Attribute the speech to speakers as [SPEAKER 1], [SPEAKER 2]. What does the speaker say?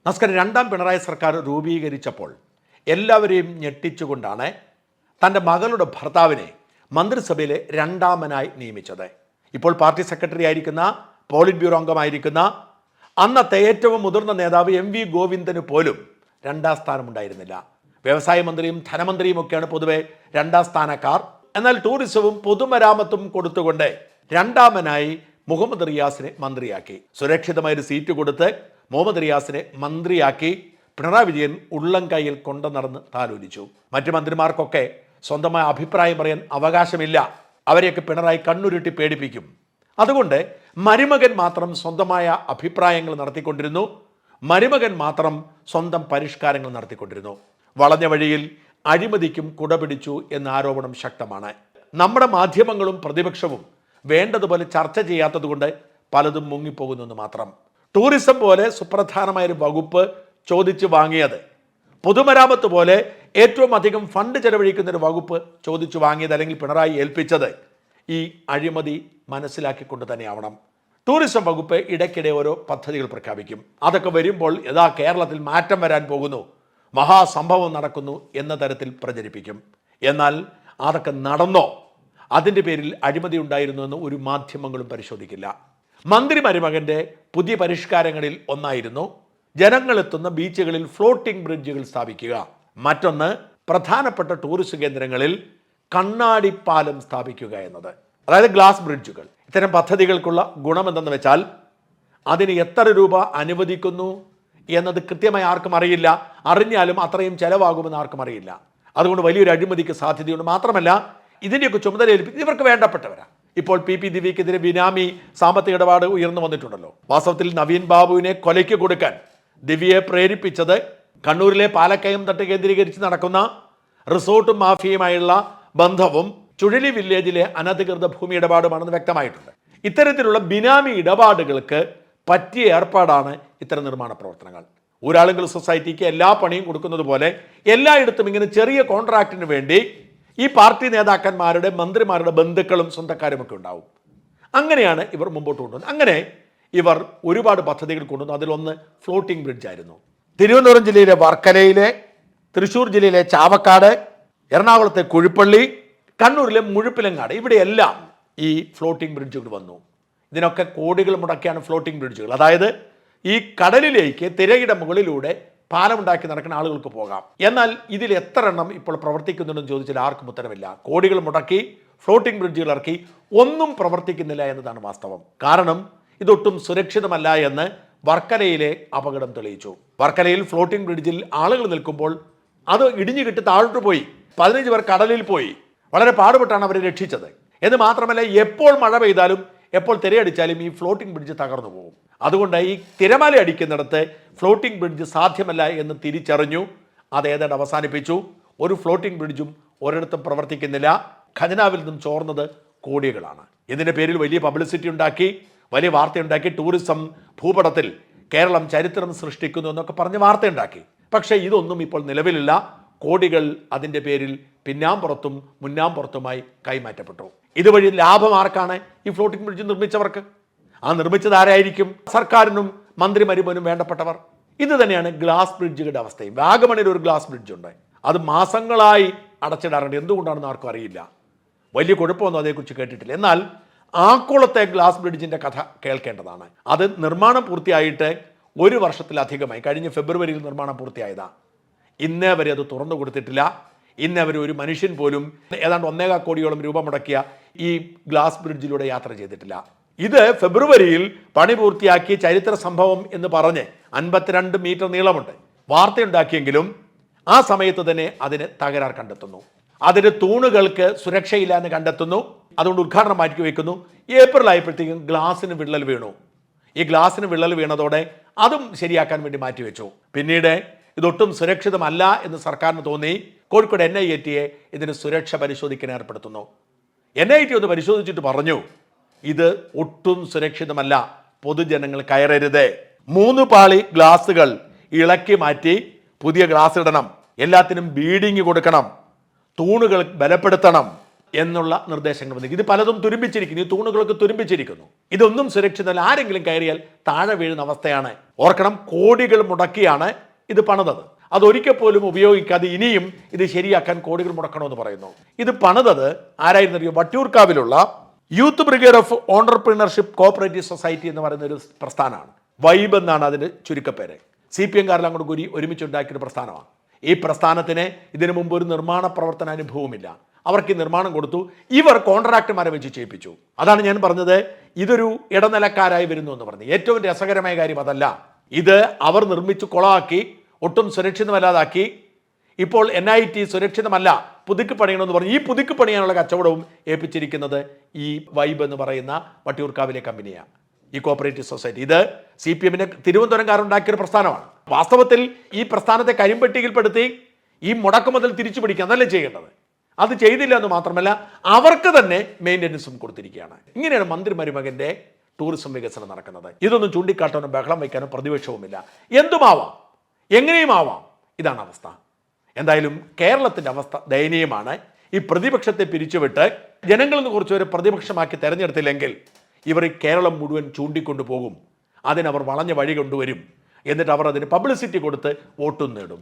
[SPEAKER 1] നമസ്കാരം. രണ്ടാം പിണറായി സർക്കാർ രൂപീകരിച്ചപ്പോൾ എല്ലാവരെയും ഞെട്ടിച്ചുകൊണ്ടാണ് തൻ്റെ മകളുടെ ഭർത്താവിനെ മന്ത്രിസഭയിലെ രണ്ടാമനായി നിയമിച്ചത്. ഇപ്പോൾ പാർട്ടി സെക്രട്ടറി ആയിരിക്കുന്ന, പോളിറ്റ് ബ്യൂറോ അംഗമായിരിക്കുന്ന അന്നത്തെ ഏറ്റവും മുതിർന്ന നേതാവ് എം വി ഗോവിന്ദന് പോലും രണ്ടാം സ്ഥാനമുണ്ടായിരുന്നില്ല. വ്യവസായ മന്ത്രിയും ധനമന്ത്രിയും ഒക്കെയാണ് പൊതുവെ രണ്ടാം സ്ഥാനക്കാർ. എന്നാൽ ടൂറിസവും പൊതുമരാമത്തും കൊടുത്തുകൊണ്ട് രണ്ടാമനായി മുഹമ്മദ് റിയാസിനെ മന്ത്രിയാക്കി. സുരക്ഷിതമായൊരു സീറ്റ് കൊടുത്ത് മുഹമ്മദ് റിയാസിനെ മന്ത്രിയാക്കി പിണറായി വിജയൻ ഉള്ളം കൈയിൽ കൊണ്ടു നടന്ന് താലോലിച്ചു. മറ്റു മന്ത്രിമാർക്കൊക്കെ സ്വന്തമായ അഭിപ്രായം പറയാൻ അവകാശമില്ല. അവരെയൊക്കെ പിണറായി കണ്ണുരുട്ടി പേടിപ്പിക്കും. അതുകൊണ്ട് മരുമകൻ മാത്രം സ്വന്തമായ അഭിപ്രായങ്ങൾ നടത്തിക്കൊണ്ടിരുന്നു. മരുമകൻ മാത്രം സ്വന്തം പരിഷ്കാരങ്ങൾ നടത്തിക്കൊണ്ടിരുന്നു. വളഞ്ഞ വഴിയിൽ അഴിമതിക്കും കുടപിടിച്ചു എന്ന ആരോപണം ശക്തമാണ്. നമ്മുടെ മാധ്യമങ്ങളും പ്രതിപക്ഷവും വേണ്ടതുപോലെ ചർച്ച ചെയ്യാത്തതുകൊണ്ട് പലതും മുങ്ങിപ്പോകുന്നു മാത്രം. ടൂറിസം പോലെ സുപ്രധാനമായൊരു വകുപ്പ് ചോദിച്ചു വാങ്ങിയത്, പൊതുമരാമത്ത് പോലെ ഏറ്റവും അധികം ഫണ്ട് ചെലവഴിക്കുന്നൊരു വകുപ്പ് ചോദിച്ചു വാങ്ങിയത് അല്ലെങ്കിൽ പിണറായി ഏൽപ്പിച്ചത് ഈ അഴിമതി മനസ്സിലാക്കിക്കൊണ്ട് തന്നെയാവണം. ടൂറിസം വകുപ്പ് ഇടയ്ക്കിടെ ഓരോ പദ്ധതികൾ പ്രഖ്യാപിക്കും. അതൊക്കെ വരുമ്പോൾ കേരളത്തിൽ മാറ്റം വരാൻ പോകുന്നു, മഹാസംഭവം നടക്കുന്നു എന്ന തരത്തിൽ പ്രചരിപ്പിക്കും. എന്നാൽ അതൊക്കെ നടന്നോ? അതിൻ്റെ പേരിൽ അഴിമതി ഉണ്ടായിരുന്നു എന്ന് ഒരു മാധ്യമങ്ങളും പരിശോധിക്കില്ല. മന്ത്രി മരുമകൻ്റെ പുതിയ പരിഷ്കാരങ്ങളിൽ ഒന്നായിരുന്നു ജനങ്ങളെത്തുന്ന ബീച്ചുകളിൽ ഫ്ലോട്ടിംഗ് ബ്രിഡ്ജുകൾ സ്ഥാപിക്കുക. മറ്റൊന്ന് പ്രധാനപ്പെട്ട ടൂറിസ്റ്റ് കേന്ദ്രങ്ങളിൽ കണ്ണാടിപ്പാലം സ്ഥാപിക്കുക എന്നത്, അതായത് ഗ്ലാസ് ബ്രിഡ്ജുകൾ. ഇത്തരം പദ്ധതികൾക്കുള്ള ഗുണമെന്തെന്ന് വെച്ചാൽ അതിന് എത്ര രൂപ അനുവദിക്കുന്നു എന്നത് കൃത്യമായി ആർക്കും അറിയില്ല. അറിഞ്ഞാലും അത്രയും ചെലവാകുമെന്ന് ആർക്കും അറിയില്ല. അതുകൊണ്ട് വലിയൊരു അഴിമതിക്ക് സാധ്യതയുണ്ട്. മാത്രമല്ല ഇതിൻ്റെയൊക്കെ ചുമതല ഏൽപ്പിക്കുന്നത് ഇവർക്ക് വേണ്ടപ്പെട്ടവരാണ്. ഇപ്പോൾ പി ദിവ്യക്കെതിരെ ബിനാമി സാമ്പത്തിക ഇടപാട് ഉയർന്നു വന്നിട്ടുണ്ടല്ലോ. വാസ്തവത്തിൽ നവീൻ ബാബുവിനെ കൊലയ്ക്ക് കൊടുക്കാൻ ദിവ്യയെ പ്രേരിപ്പിച്ചത് കണ്ണൂരിലെ പാലക്കയം തട്ട് കേന്ദ്രീകരിച്ച് നടക്കുന്ന റിസോർട്ടും മാഫിയയുമായുള്ള ബന്ധവും ചുഴലി വില്ലേജിലെ അനധികൃത ഭൂമി ഇടപാടുമാണെന്ന് വ്യക്തമായിട്ടുണ്ട്. ഇത്തരത്തിലുള്ള ബിനാമി ഇടപാടുകൾക്ക് പറ്റിയ ഏർപ്പാടാണ് ഇത്തരം നിർമ്മാണ പ്രവർത്തനങ്ങൾ. ഊരാളുങ്കൽ സൊസൈറ്റിക്ക് എല്ലാ പണിയും കൊടുക്കുന്നത് പോലെ എല്ലായിടത്തും ഇങ്ങനെ ചെറിയ കോൺട്രാക്റ്റിന് വേണ്ടി ഈ പാർട്ടി നേതാക്കന്മാരുടെ, മന്ത്രിമാരുടെ ബന്ധുക്കളും സ്വന്തക്കാരുമൊക്കെ ഉണ്ടാവും. അങ്ങനെയാണ് ഇവർ മുമ്പോട്ട് കൊണ്ടുവന്നത്. അങ്ങനെ ഇവർ ഒരുപാട് പദ്ധതികൾ കൊണ്ടുവന്നു. അതിലൊന്ന് ഫ്ലോട്ടിംഗ് ബ്രിഡ്ജ് ആയിരുന്നു. തിരുവനന്തപുരം ജില്ലയിലെ വർക്കലയിലെ, തൃശ്ശൂർ ജില്ലയിലെ ചാവക്കാട്, എറണാകുളത്തെ കുഴിപ്പള്ളി, കണ്ണൂരിലെ മുഴുപ്പിലങ്ങാട്, ഇവിടെയെല്ലാം ഈ ഫ്ലോട്ടിംഗ് ബ്രിഡ്ജുകൾ വന്നു. ഇതിനൊക്കെ കോടികൾ മുടക്കിയാണ് ഫ്ലോട്ടിംഗ് ബ്രിഡ്ജുകൾ. അതായത് ഈ കടലിലേക്ക് തിരയുടെ മുകളിലൂടെ പാലമുണ്ടാക്കി നടക്കുന്ന ആളുകൾക്ക് പോകാം. എന്നാൽ ഇതിൽ എത്ര എണ്ണം ഇപ്പോൾ പ്രവർത്തിക്കുന്നുണ്ടെന്ന് ചോദിച്ചാൽ ആർക്കും ഉത്തരവില്ല. കോടികൾ മുടക്കി ഫ്ലോട്ടിംഗ് ബ്രിഡ്ജുകൾ ഇറക്കി, ഒന്നും പ്രവർത്തിക്കുന്നില്ല എന്നതാണ് വാസ്തവം. കാരണം ഇതൊട്ടും സുരക്ഷിതമല്ല എന്ന് വർക്കലയിലെ അപകടം തെളിയിച്ചു. വർക്കലയിൽ ഫ്ലോട്ടിംഗ് ബ്രിഡ്ജിൽ ആളുകൾ നിൽക്കുമ്പോൾ അത് ഇടിഞ്ഞു കിട്ടി താഴോട്ട് പോയി. 15 പേർ കടലിൽ പോയി. വളരെ പാടുപെട്ടാണ് അവരെ രക്ഷിച്ചത്. എന്ന് മാത്രമല്ല, എപ്പോൾ മഴ പെയ്താലും എപ്പോൾ തിരയടിച്ചാലും ഈ ഫ്ലോട്ടിംഗ് ബ്രിഡ്ജ് തകർന്നു പോകും. അതുകൊണ്ട് ഈ തിരമാല അടിക്കുന്നിടത്ത് ഫ്ലോട്ടിംഗ് ബ്രിഡ്ജ് സാധ്യമല്ല എന്ന് തിരിച്ചറിഞ്ഞു. അത് ഏതാണ്ട് അവസാനിപ്പിച്ചു. ഒരു ഫ്ലോട്ടിംഗ് ബ്രിഡ്ജും ഒരിടത്തും പ്രവർത്തിക്കുന്നില്ല. ഖജനാവിൽ നിന്നും ചോർന്നത് കോടികളാണ്. ഇതിൻ്റെ പേരിൽ വലിയ പബ്ലിസിറ്റി ഉണ്ടാക്കി, വലിയ വാർത്തയുണ്ടാക്കി. ടൂറിസം ഭൂപടത്തിൽ കേരളം ചരിത്രം സൃഷ്ടിക്കുന്നു എന്നൊക്കെ പറഞ്ഞ് വാർത്തയുണ്ടാക്കി. പക്ഷേ ഇതൊന്നും ഇപ്പോൾ നിലവിലില്ല. കോടികൾ അതിൻ്റെ പേരിൽ പിന്നാമ്പുറത്തും മുന്നാമ്പുറത്തുമായി കൈമാറ്റപ്പെട്ടു. ഇതുവഴി ലാഭം ആർക്കാണ്? ഈ ഫ്ലോട്ടിംഗ് ബ്രിഡ്ജ് നിർമ്മിച്ചവർക്ക്. ആ നിർമ്മിച്ചത് ആരായിരിക്കും? സർക്കാരിനും മന്ത്രി മരുമനും വേണ്ടപ്പെട്ടവർ. ഇത് തന്നെയാണ് ഗ്ലാസ് ബ്രിഡ്ജുകളുടെ അവസ്ഥയും. വാഗമണിൽ ഒരു ഗ്ലാസ് ബ്രിഡ്ജ് ഉണ്ട്. അത് മാസങ്ങളായി അടച്ചിടാറുണ്ട്. എന്തുകൊണ്ടാണെന്ന് ആർക്കും അറിയില്ല. വലിയ കുഴപ്പമൊന്നും അതേക്കുറിച്ച് കേട്ടിട്ടില്ല. എന്നാൽ ആക്കുളത്തെ ഗ്ലാസ് ബ്രിഡ്ജിൻ്റെ കഥ കേൾക്കേണ്ടതാണ്. അത് നിർമ്മാണം പൂർത്തിയായിട്ട് 1 വർഷത്തിലധികമായി. കഴിഞ്ഞ ഫെബ്രുവരിയിൽ നിർമ്മാണം പൂർത്തിയായതാണ്. ഇന്നേ വരെ അത് തുറന്നു കൊടുത്തിട്ടില്ല. ഇന്നേ വരെ ഒരു മനുഷ്യൻ പോലും ഏതാണ്ട് 1.25 കോടിയോളം രൂപ മുടക്കിയ ഈ ഗ്ലാസ് ബ്രിഡ്ജിലൂടെ യാത്ര ചെയ്തിട്ടില്ല. ഇത് ഫെബ്രുവരിയിൽ പണി പൂർത്തിയാക്കി ചരിത്ര സംഭവം എന്ന് പറഞ്ഞ് 52 മീറ്റർ നീളമുണ്ട്. വാർത്തയുണ്ടാക്കിയെങ്കിലും ആ സമയത്ത് തന്നെ അതിന് തകരാർ കണ്ടെത്തുന്നു. അതിന് തൂണുകൾക്ക് സുരക്ഷയില്ല എന്ന് കണ്ടെത്തുന്നു. അതുകൊണ്ട് ഉദ്ഘാടനം മാറ്റി വയ്ക്കുന്നു. ഏപ്രിൽ ആയപ്പോഴത്തേക്കും ഗ്ലാസിന് വിള്ളൽ വീണു. ഈ ഗ്ലാസിന് വിള്ളൽ വീണതോടെ അതും ശരിയാക്കാൻ വേണ്ടി മാറ്റിവെച്ചു. പിന്നീട് ഇതൊട്ടും സുരക്ഷിതമല്ല എന്ന് സർക്കാരിന് തോന്നി. കോഴിക്കോട് NIT ഇതിന് സുരക്ഷ പരിശോധിക്കാൻ ഏർപ്പെടുത്തുന്നു. NIT ഒന്ന് പരിശോധിച്ചിട്ട് പറഞ്ഞു, ഇത് ഒട്ടും സുരക്ഷിതമല്ല, പൊതുജനങ്ങൾ കയറരുത്. 3 പാളി ഗ്ലാസുകൾ ഇളക്കി മാറ്റി പുതിയ ഗ്ലാസ് ഇടണം. എല്ലാത്തിനും ബീഡിങ് കൊടുക്കണം. തൂണുകൾ ബലപ്പെടുത്തണം. എന്നുള്ള നിർദ്ദേശങ്ങൾ വന്നു. ഇത് പലതും തുരുമ്പിച്ചിരിക്കുന്നു, ഈ തൂണുകളൊക്കെ തുരുമ്പിച്ചിരിക്കുന്നു. ഇതൊന്നും സുരക്ഷിതമല്ല. ആരെങ്കിലും കയറിയാൽ താഴെ വീഴുന്ന അവസ്ഥയാണ്. ഓർക്കണം, കോടികൾ മുടക്കിയാണ് ഇത് പണിതത്. അതൊരിക്കൽ പോലും ഉപയോഗിക്കാതെ ഇനിയും ഇത് ശരിയാക്കാൻ കോടികൾ മുടക്കണമെന്ന് പറയുന്നു. ഇത് പണിതത് ആരായിരുന്നറിയോ? വട്ടിയൂർക്കാവിലുള്ള youth brigade of entrepreneurship cooperative society എന്ന് പറയുന്ന ഒരു പ്രസ്ഥാനമാണ്. വൈബ് എന്നാണ് അതിൻ്റെ ചുരുക്കപ്പേര്. CPM കാരെല്ലാം കൂടി കൂടി ഒരുമിച്ചുണ്ടാക്കിയൊരു പ്രസ്ഥാനമാണ്. ഈ പ്രസ്ഥാനത്തിന് ഇതിനു മുമ്പ് ഒരു നിർമ്മാണ പ്രവർത്തന അനുഭവമില്ല. അവർക്ക് ഈ നിർമ്മാണം കൊടുത്തു. ഇവർ കോൺട്രാക്ടർമാരെ വെച്ച് ചെയ്യിപ്പിച്ചു. അതാണ് ഞാൻ പറഞ്ഞത്, ഇതൊരു ഇടനിലക്കാരായി വരുന്നു എന്ന് പറഞ്ഞു. ഏറ്റവും രസകരമായ കാര്യം അതല്ല, ഇത് അവർ നിർമ്മിച്ച് കൊളാക്കി, ഒട്ടും സുരക്ഷിതമല്ലാതാക്കി. ഇപ്പോൾ NIT സുരക്ഷിതമല്ല, പുതുക്കി പണിയണമെന്ന് പറഞ്ഞു. ഈ പുതുക്കി പണിയാനുള്ള കച്ചവടവും ഏൽപ്പിച്ചിരിക്കുന്നത് ഈ വൈബ് എന്ന് പറയുന്ന വട്ടിയൂർക്കാവിലെ കമ്പനിയാണ്, ഈ കോഓപ്പറേറ്റീവ് സൊസൈറ്റി. ഇത് CPM-ന് തിരുവനന്തപുരംകാരുണ്ടാക്കിയൊരു പ്രസ്ഥാനമാണ്. വാസ്തവത്തിൽ ഈ പ്രസ്ഥാനത്തെ കരിമ്പട്ടികയിൽപ്പെടുത്തി ഈ മുടക്കുമുതൽ തിരിച്ചു പിടിക്കുക അതല്ലേ ചെയ്യേണ്ടത്. അത് ചെയ്തില്ല എന്ന് മാത്രമല്ല, അവർക്ക് തന്നെ മെയിൻ്റനൻസും കൊടുത്തിരിക്കുകയാണ്. ഇങ്ങനെയാണ് മന്ത്രി മരുമകൻ്റെ ടൂറിസം വികസനം നടക്കുന്നത്. ഇതൊന്നും ചൂണ്ടിക്കാട്ടാനോ ബഹളം വയ്ക്കാനോ പ്രതിപക്ഷവുമില്ല. എന്തുമാവാം, എങ്ങനെയും ആവാം. ഇതാണ് അവസ്ഥ. എന്തായാലും കേരളത്തിൻ്റെ അവസ്ഥ ദയനീയമാണ്. ഈ പ്രതിപക്ഷത്തെ പിരിച്ചുവിട്ട് ജനങ്ങളിൽ നിന്ന് കുറച്ചുപേരെ പ്രതിപക്ഷമാക്കി തെരഞ്ഞെടുത്തില്ലെങ്കിൽ ഇവർ ഈ കേരളം മുഴുവൻ ചൂണ്ടിക്കൊണ്ടു പോകും. അതിനവർ വളഞ്ഞ വഴി കൊണ്ടുവരും. എന്നിട്ട് അവർ അതിന് പബ്ലിസിറ്റി കൊടുത്ത് വോട്ടും നേടും.